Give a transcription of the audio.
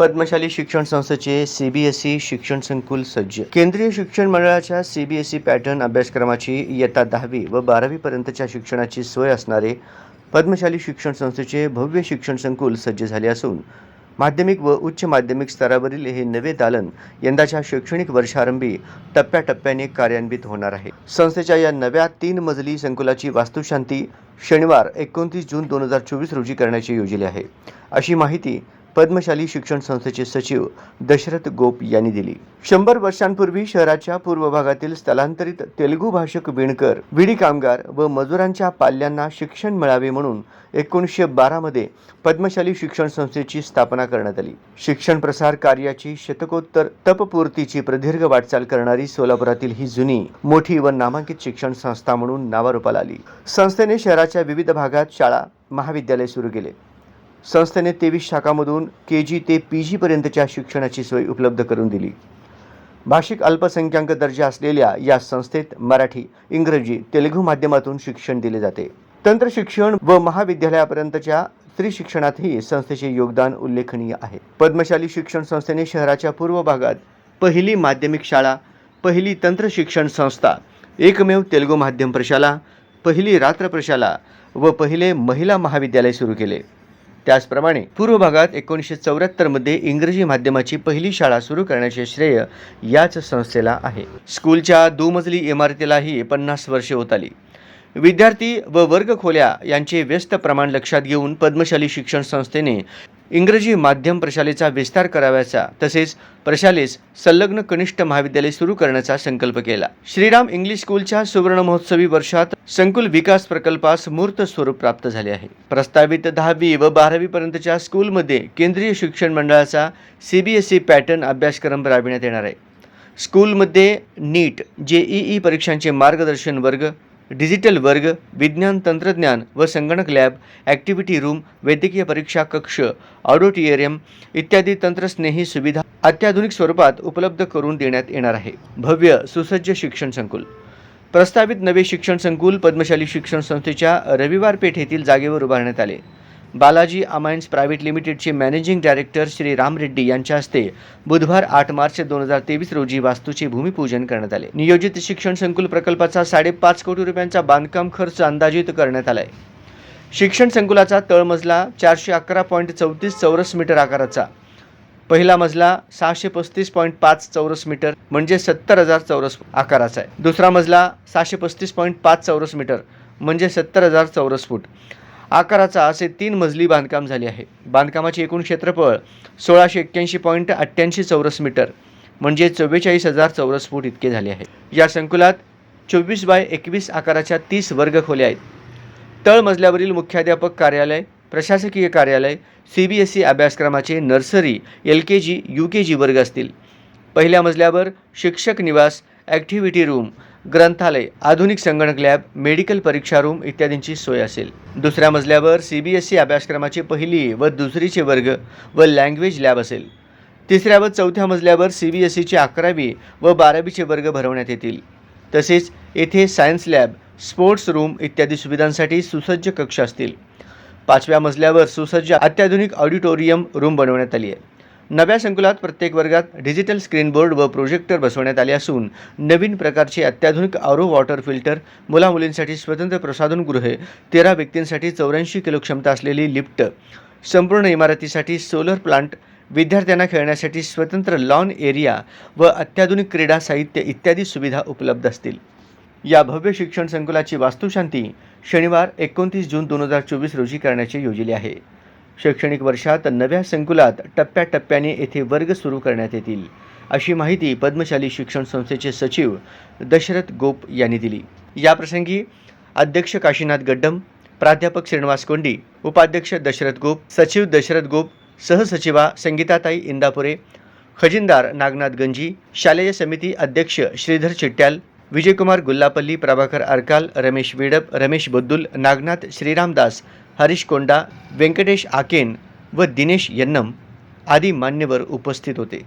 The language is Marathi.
पद्मशाली शिक्षण संस्थेचे CBSE शिक्षण संकुल सज्ज. केंद्रीय शिक्षण मंडळाच्या CBSE पॅटर्न अभ्यासक्रमाची इयत्ता 10वी व 12वी पर्यंतच्या शिक्षणाची सोय असणारे पद्मशाली शिक्षण संस्थेचे भव्य शिक्षण संकुल सज्ज झाले असून माध्यमिक व उच्च माध्यमिक स्तरावरील हे नवे दालन यंदाच्या शैक्षणिक वर्षारंभी टप्प्याटप्प्याने कार्यान्वित होणार आहे. संस्थेच्या या नव्या 3 मजली संकुलाची वास्तुशांती शनिवार 29 जून 2024 रोजी करण्याचे योजले आहे, अशी माहिती पद्मशाली शिक्षण संस्थेचे सचिव दशरथ गोप यांनी दिली. 100 वर्षांपूर्वी शहराच्या पूर्व भागातील स्थलांतरित तेलुगू भाषक विणकर, विडी कामगार व मजुरांच्या पाल्यांना शिक्षण मिळावे म्हणून 1912 मध्ये पद्मशाली शिक्षण संस्थेची स्थापना करण्यात आली. शिक्षण प्रसार कार्याची शतकोत्तर तपपूर्तीची प्रदीर्घ वाटचाल करणारी सोलापुरातील ही जुनी, मोठी व नामांकित शिक्षण संस्था म्हणून नावारूपाला आली. संस्थेने शहराच्या विविध भागात शाळा, महाविद्यालय सुरू केले. संस्थेने 23 शाखांमधून KG ते PG पर्यंतच्या शिक्षणाची सोय उपलब्ध करून दिली. भाषिक अल्पसंख्याक दर्जा असलेल्या या संस्थेत मराठी, इंग्रजी, तेलुगू माध्यमातून शिक्षण दिले जाते. तंत्र शिक्षण व महाविद्यालयापर्यंतच्या स्त्री शिक्षणातही संस्थेचे योगदान उल्लेखनीय आहे. पद्मशाली शिक्षण संस्थेने शहराच्या पूर्व भागात पहिली माध्यमिक शाळा, पहिली तंत्र शिक्षण संस्था, एकमेव तेलुगू माध्यम प्रशाला, पहिली रात्र प्रशाला व पहिले महिला महाविद्यालय सुरू केले. त्याचप्रमाणे पूर्व भागात 1974 मध्ये इंग्रजी माध्यमाची पहिली शाळा सुरू करण्याचे श्रेय याच संस्थेला आहे. स्कूलच्या दुमजली इमारतीलाही 50 वर्षे होत आली. विद्यार्थी व वर्ग खोल्या यांचे व्यस्त प्रमाण लक्षात घेऊन पद्मशाली शिक्षण संस्थेने इंग्रजी माध्यम प्रशालेचा विस्तार करावयाचा तसेच प्रशालेस संलग्न कनिष्ठ महाविद्यालय सुरू करण्याचा संकल्प केला. श्रीराम इंग्लिश स्कूलच्या सुवर्ण महोत्सवी वर्षात संकुल विकास प्रकल्पास मूर्त स्वरूप प्राप्त झाले आहे. प्रस्तावित 10वी व 12वी पर्यंतच्या स्कूलमध्ये केंद्रीय शिक्षण मंडळाचा CBSE पॅटर्न अभ्यासक्रम राबविण्यात येणार आहे. स्कूलमध्ये नीट, JEE परीक्षांचे मार्गदर्शन वर्ग, डिजिटल वर्ग, विज्ञान तंत्रज्ञान व संगणक लॅब, ॲक्टिव्हिटी रूम, वैद्यकीय परीक्षा कक्ष, ऑडिटोरियम इत्यादी तंत्रस्नेही सुविधा अत्याधुनिक स्वरूपात उपलब्ध करून देण्यात येणार आहे. भव्य सुसज्ज शिक्षण संकुल. प्रस्तावित नवे शिक्षण संकुल पद्मशाली शिक्षण संस्थेच्या रविवार पेठ येथील जागेवर उभारण्यात आले. बालाजी अमाइन्स प्रायव्हेट लिमिटेडचे मॅनेजिंग डायरेक्टर श्री राम रेड्डी यांच्या हस्ते बुधवार 8 मार्च 2023 रोजी वास्तूचे भूमिपूजन करण्यात आले. नियोजित शिक्षण संकुल प्रकल्पाचा 5.5 कोटी रुपयांचा बांधकाम खर्च अंदाजित करण्यात आला आहे. शिक्षण संकुलाचा तळमजला 411.34 चौरस मीटर आकाराचा, पहिला मजला 635.5 चौरस मीटर म्हणजे 70,000 चौरस आकाराचा आहे. दुसरा मजला 635.5 चौरस मीटर म्हणजे 70,000 चौरस फूट आकाराचा असे 3 मजली बांधकाम झाले आहे. बांधकामाचे एकूण क्षेत्रफळ 1681.88 चौरस मीटर म्हणजे 44,000 चौरस फूट इतके झाले आहे. या संकुलात 24x21 आकाराच्या 30 वर्ग खोल्या आहेत. तळमजल्यावरील मुख्याध्यापक कार्यालय, प्रशासकीय कार्यालय, CBSE अभ्यासक्रमाचे नर्सरी, LKG, UKG वर्ग असतील. पहिल्या मजल्यावर शिक्षक निवास, ॲक्टिव्हिटी रूम, ग्रंथालय, आधुनिक संगणक लॅब, मेडिकल परीक्षा रूम इत्यादींची सोय असेल. दुसऱ्या मजल्यावर CBSE अभ्यासक्रमाचे पहिली व दुसरीचे वर्ग व लँग्वेज लॅब असेल. तिसऱ्या व चौथ्या मजल्यावर CBSEचे 11वी व 12वीचे वर्ग भरवण्यात येतील. तसेच येथे सायन्स लॅब, स्पोर्ट्स रूम इत्यादी सुविधांसाठी सुसज्ज कक्ष असतील. 5व्या मजल्यावर सुसज्ज अत्याधुनिक ऑडिटोरियम रूम बनवण्यात आली आहे. नव्या संकुलात प्रत्येक वर्गात डिजिटल स्क्रीन बोर्ड व प्रोजेक्टर बसवण्यात आले असून नवीन प्रकारचे अत्याधुनिक RO वॉटर फिल्टर, मुलामुलींसाठी स्वतंत्र प्रसाधनगृहे, 13 व्यक्तींसाठी 84 किलो क्षमता असलेली लिफ्ट, संपूर्ण इमारतीसाठी सोलर प्लांट, विद्यार्थ्यांना खेळण्यासाठी स्वतंत्र लॉन एरिया व अत्याधुनिक क्रीडा साहित्य इत्यादी सुविधा उपलब्ध असतील. या भव्य शिक्षण संकुलाची वास्तुशांती शनिवार 29 जून 2024 रोजी करण्याचे योजले आहे. शैक्षणिक वर्षात नव्या संकुलात टप्प्याटप्प्याने येथे वर्ग सुरू करण्यात येतील, अशी माहिती पद्मशाली शिक्षण संस्थेचे सचिव दशरथ गोप यांनी दिली. याप्रसंगी अध्यक्ष काशीनाथ गड्डम, प्राध्यापक श्रीनिवास कोंडी, उपाध्यक्ष दशरथ गोप, सचिव दशरथ गोप, सहसचिवा संगीताताई इंदापुरे, खजिनदार नागनाथ गंजी, शालेय समिती अध्यक्ष श्रीधर चिट्ट्याल, विजयकुमार गुल्लापल्ली, प्रभाकर अरकाल, रमेश वेडप, रमेश बद्दुल, नागनाथ श्रीरामदास, हरीश कोंडा, व्यंकटेश आकेन व दिनेश यन्नम आदी मान्यवर उपस्थित होते.